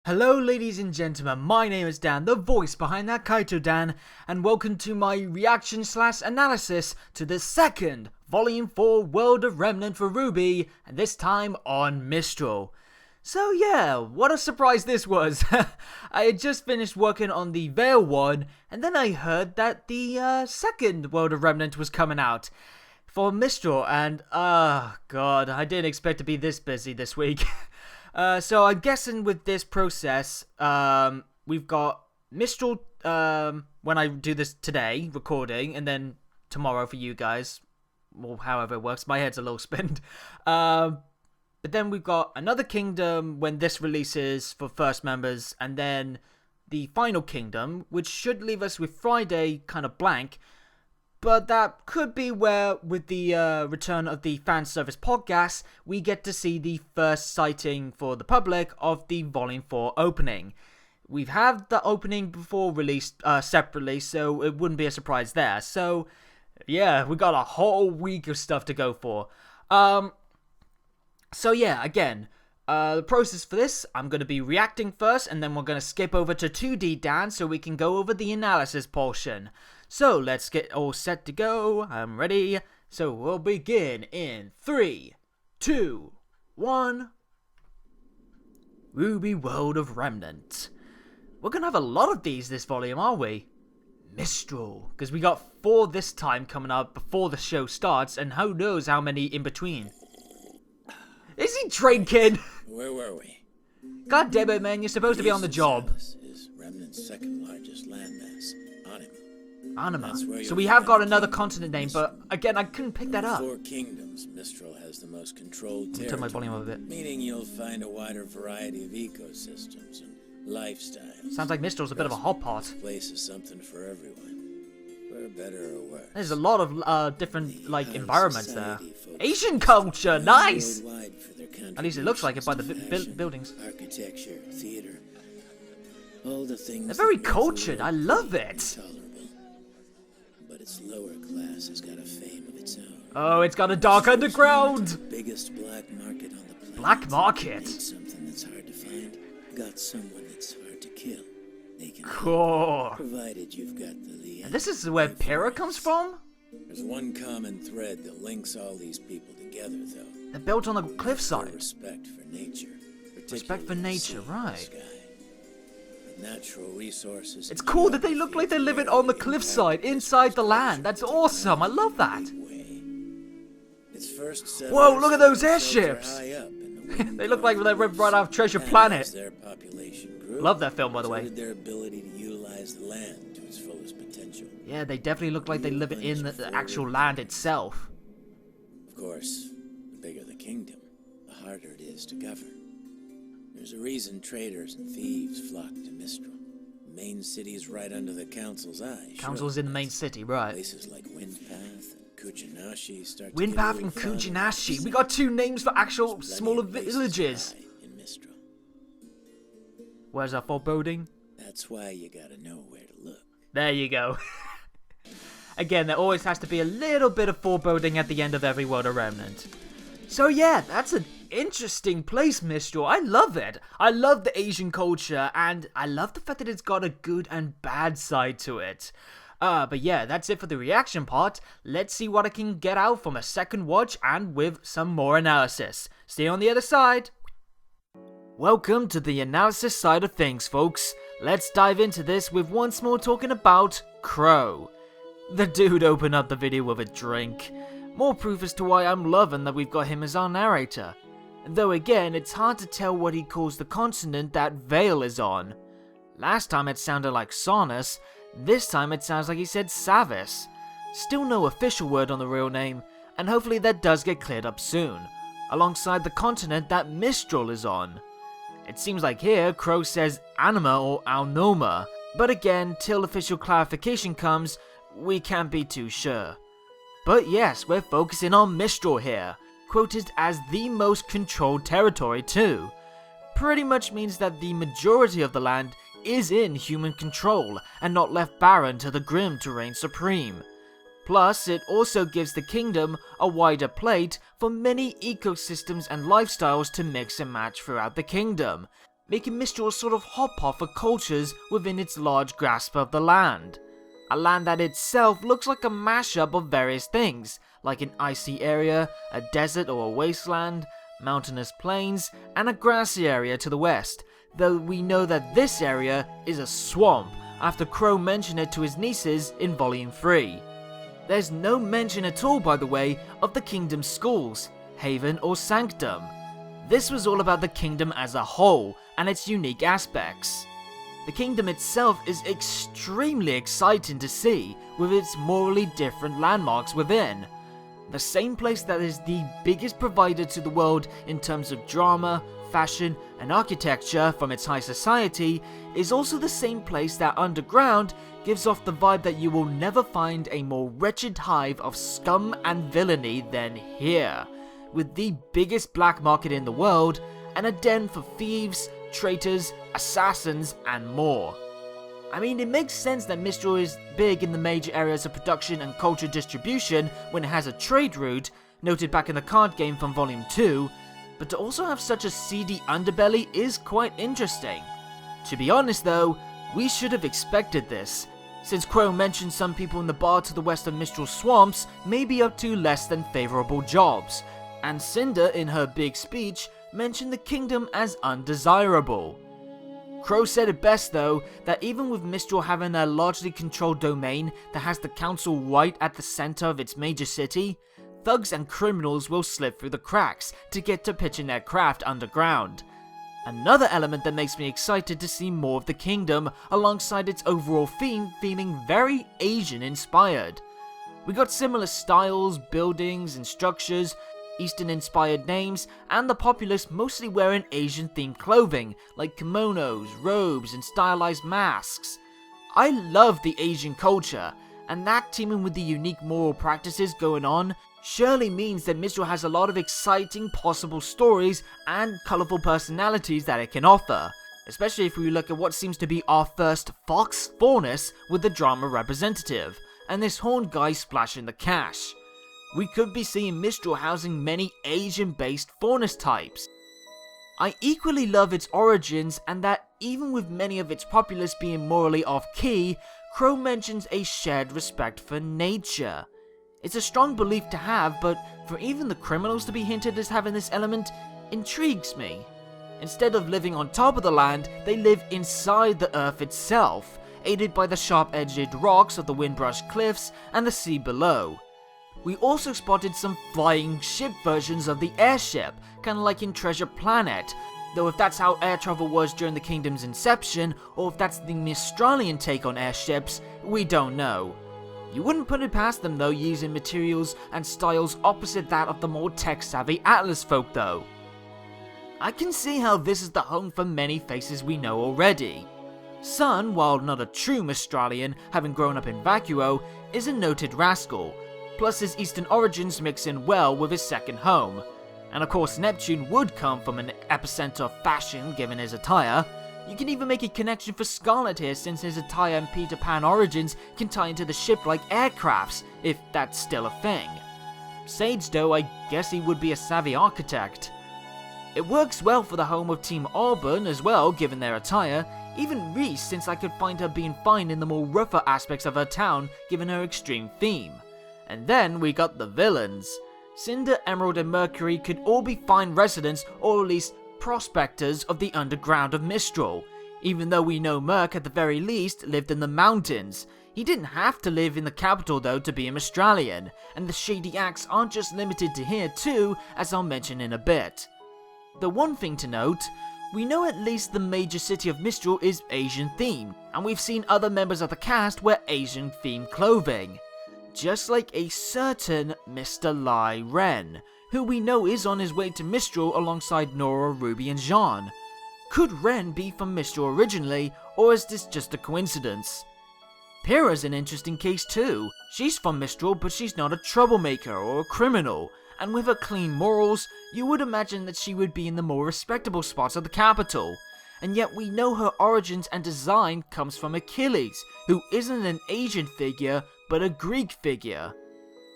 Hello ladies and gentlemen, my name is Dan, the voice behind ThatKaitoDan, and welcome to my reaction/analysis to the second Volume 4 World of Remnant for RWBY, and this time on Mistral. So yeah, what a surprise this was. I had just finished working on the Veil one, and then I heard that the second World of Remnant was coming out for Mistral, and god, I didn't expect to be this busy this week. So I'm guessing with this process, we've got Mistral, when I do this today, recording, and then tomorrow for you guys, or however it works. My head's a little spinned. But then we've got another kingdom when this releases for first members, and then the final kingdom, which should leave us with Friday kind of blank. But that could be where, with the return of the fan service podcast, we get to see the first sighting for the public of the Volume 4 opening. We've had the opening before released separately, so it wouldn't be a surprise there. So, yeah, we got a whole week of stuff to go for. So yeah, again, the process for this, I'm going to be reacting first, and then we're going to skip over to 2D Dan so we can go over the analysis portion. So let's get all set to go. I'm ready. So we'll begin in 3, 2, 1. RWBY World of Remnant. We're going to have a lot of these this volume, aren't we? Mistral. Because we got 4 this time coming up before the show starts, and who knows how many in between. Is he drinking? Where were we? God damn it, man. You're supposed to be on the job. This is Remnant's second largest landmass. Anima. So we have got another continent name, but again, I couldn't pick that up. 4 kingdoms, Mistral has the most controlled territory. Turn my volume up a bit. Meaning you'll find a wider variety of ecosystems and lifestyles. Sounds like Mistral's a bit of a hot pot. This place is something for everyone, for better or worse. There's a lot of different environments there. Asian culture, nice. At least it looks like it by the buildings. Architecture, theater, all the things. They're very cultured. I love it. But its lower class has got a fame of its own. Oh, it's got a dark underground. Biggest black market on the planet. Black market. Something that's hard to find. Got someone that's hard to kill. They can cool. Provided you've got the And this is where Pyrrha comes from? There's one common thread that links all these people together, though. They're built on the cliffside. Respect for nature. Respect for nature, right. Natural resources. It's cool that they look like they're living on the cliffside, inside the land. That's awesome. I love that. Whoa, look at those airships. They look like they're right out of Treasure Planet. Love that film, by the way. Their ability to utilize the land to its fullest potential. Yeah, they definitely look like they live in the actual land itself. Of course, the bigger the kingdom, the harder it is to govern. There's a reason traders and thieves flock to Mistral. The main city's right under the council's eye. Council's in the main city, right. Places like Windpath and Kujinashi start Windpath and Kujinashi. We got 2 names for actual smaller villages. In Mistral. Where's our foreboding? That's why you gotta know where to look. There you go. Again, there always has to be a little bit of foreboding at the end of every World of Remnant. So yeah, that's an interesting place, Mistral. I love it. I love the Asian culture, and I love the fact that it's got a good and bad side to it. But yeah, that's it for the reaction part. Let's see what I can get out from a second watch and with some more analysis. Stay on the other side. Welcome to the analysis side of things, folks. Let's dive into this with once more talking about Crow. The dude opened up the video with a drink. More proof as to why I'm loving that we've got him as our narrator. Though again, it's hard to tell what he calls the continent that Veil is on. Last time it sounded like Sarnus, this time it sounds like he said Savis. Still no official word on the real name, and hopefully that does get cleared up soon, alongside the continent that Mistral is on. It seems like here Crow says Anima or Alnoma, but again, till official clarification comes, we can't be too sure. But yes, we're focusing on Mistral here, quoted as the most controlled territory too. Pretty much means that the majority of the land is in human control and not left barren to the Grim to reign supreme. Plus, it also gives the kingdom a wider plate for many ecosystems and lifestyles to mix and match throughout the kingdom, making Mistral a sort of hotpot for cultures within its large grasp of the land. A land that itself looks like a mashup of various things, like an icy area, a desert or a wasteland, mountainous plains, and a grassy area to the west, though we know that this area is a swamp after Crow mentioned it to his nieces in Volume 3. There's no mention at all, by the way, of the kingdom's schools, haven or sanctum. This was all about the kingdom as a whole and its unique aspects. The kingdom itself is extremely exciting to see, with its morally different landmarks within. The same place that is the biggest provider to the world in terms of drama, fashion, and architecture from its high society is also the same place that underground gives off the vibe that you will never find a more wretched hive of scum and villainy than here, with the biggest black market in the world and a den for thieves, traitors, assassins, and more. I mean, it makes sense that Mistral is big in the major areas of production and culture distribution when it has a trade route, noted back in the card game from Volume 2, but to also have such a seedy underbelly is quite interesting. To be honest though, we should have expected this, since Crow mentioned some people in the bar to the west of Mistral Swamps may be up to less than favourable jobs, and Cinder in her big speech mentioned the kingdom as undesirable. Crow said it best though, that even with Mistral having a largely controlled domain that has the council right at the centre of its major city, thugs and criminals will slip through the cracks to get to pitching their craft underground. Another element that makes me excited to see more of the kingdom alongside its overall theme feeling very Asian inspired. We got similar styles, buildings and structures, Eastern inspired names, and the populace mostly wearing Asian themed clothing like kimonos, robes and stylized masks. I love the Asian culture, and that teaming with the unique moral practices going on surely means that Mistral has a lot of exciting possible stories and colourful personalities that it can offer, especially if we look at what seems to be our first Fox Faunus with the drama representative, and this horned guy splashing the cash. We could be seeing Mistral housing many Asian-based Faunus types. I equally love its origins and that even with many of its populace being morally off-key, Crow mentions a shared respect for nature. It's a strong belief to have, but for even the criminals to be hinted as having this element intrigues me. Instead of living on top of the land, they live inside the earth itself, aided by the sharp-edged rocks of the Windrush Cliffs and the sea below. We also spotted some flying ship versions of the airship, kinda like in Treasure Planet, though if that's how air travel was during the kingdom's inception, or if that's the Mistralian take on airships, we don't know. You wouldn't put it past them though using materials and styles opposite that of the more tech-savvy Atlas folk though. I can see how this is the home for many faces we know already. Sun, while not a true Mistralian, having grown up in Vacuo, is a noted rascal, plus his eastern origins mix in well with his second home. And of course Neptune would come from an epicenter of fashion given his attire. You can even make a connection for Scarlet here since his attire and Peter Pan origins can tie into the ship-like aircrafts, if that's still a thing. Sage though, I guess he would be a savvy architect. It works well for the home of Team Auburn as well given their attire, even Reese since I could find her being fine in the more rougher aspects of her town given her extreme theme. And then we got the villains. Cinder, Emerald and Mercury could all be fine residents or at least prospectors of the underground of Mistral, even though we know Merc at the very least lived in the mountains. He didn't have to live in the capital though to be a Mistralian, and the shady acts aren't just limited to here too, as I'll mention in a bit. The one thing to note, we know at least the major city of Mistral is Asian themed, and we've seen other members of the cast wear Asian themed clothing. Just like a certain Mr. Lai Ren, who we know is on his way to Mistral alongside Nora, Ruby and Jean. Could Ren be from Mistral originally, or is this just a coincidence? Pyrrha's an interesting case too. She's from Mistral, but she's not a troublemaker or a criminal, and with her clean morals, you would imagine that she would be in the more respectable spots of the capital. And yet we know her origins and design comes from Achilles, who isn't an Asian figure, but a Greek figure.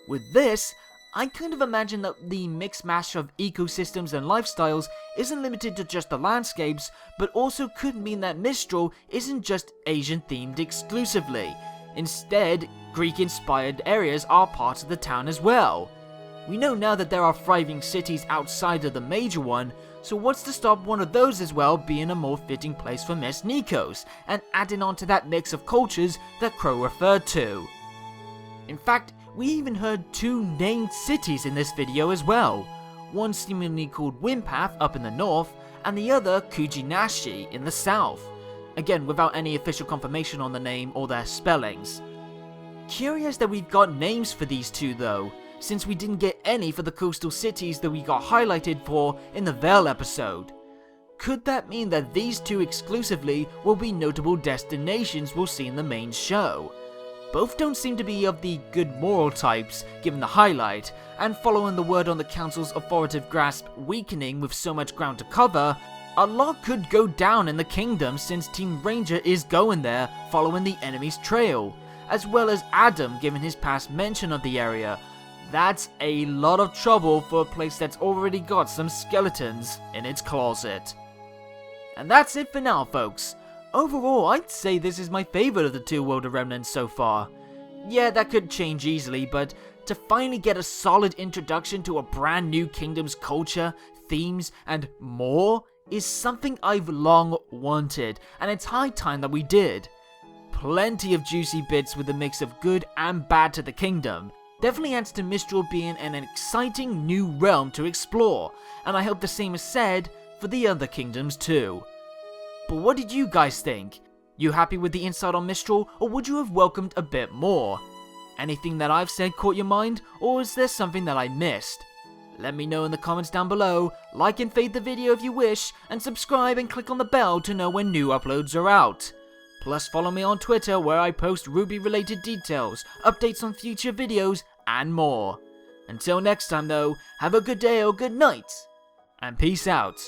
With this, I kind of imagine that the mixed mash of ecosystems and lifestyles isn't limited to just the landscapes, but also could mean that Mistral isn't just Asian themed exclusively. Instead, Greek-inspired areas are part of the town as well. We know now that there are thriving cities outside of the major one, so what's to stop one of those as well being a more fitting place for Miss Nikos, and adding on to that mix of cultures that Crow referred to. In fact, we even heard 2 named cities in this video as well, one seemingly called Wimpath up in the north, and the other Kujinashi in the south, again without any official confirmation on the name or their spellings. Curious that we've got names for these 2 though, since we didn't get any for the coastal cities that we got highlighted for in the Vale episode. Could that mean that these 2 exclusively will be notable destinations we'll see in the main show? Both don't seem to be of the good moral types, given the highlight, and following the word on the council's authoritative grasp weakening with so much ground to cover, a lot could go down in the kingdom since Team Ranger is going there following the enemy's trail, as well as Adam given his past mention of the area. That's a lot of trouble for a place that's already got some skeletons in its closet. And that's it for now, folks. Overall, I'd say this is my favourite of the 2 World of Remnants so far. Yeah, that could change easily, but to finally get a solid introduction to a brand new kingdom's culture, themes, and more is something I've long wanted, and it's high time that we did. Plenty of juicy bits with a mix of good and bad to the kingdom. Definitely adds to Mistral being an exciting new realm to explore, and I hope the same is said for the other kingdoms too. But what did you guys think? You happy with the insight on Mistral, or would you have welcomed a bit more? Anything that I've said caught your mind, or is there something that I missed? Let me know in the comments down below, like and fade the video if you wish, and subscribe and click on the bell to know when new uploads are out. Plus follow me on Twitter where I post RWBY related details, updates on future videos, and more. Until next time though, have a good day or good night, and peace out.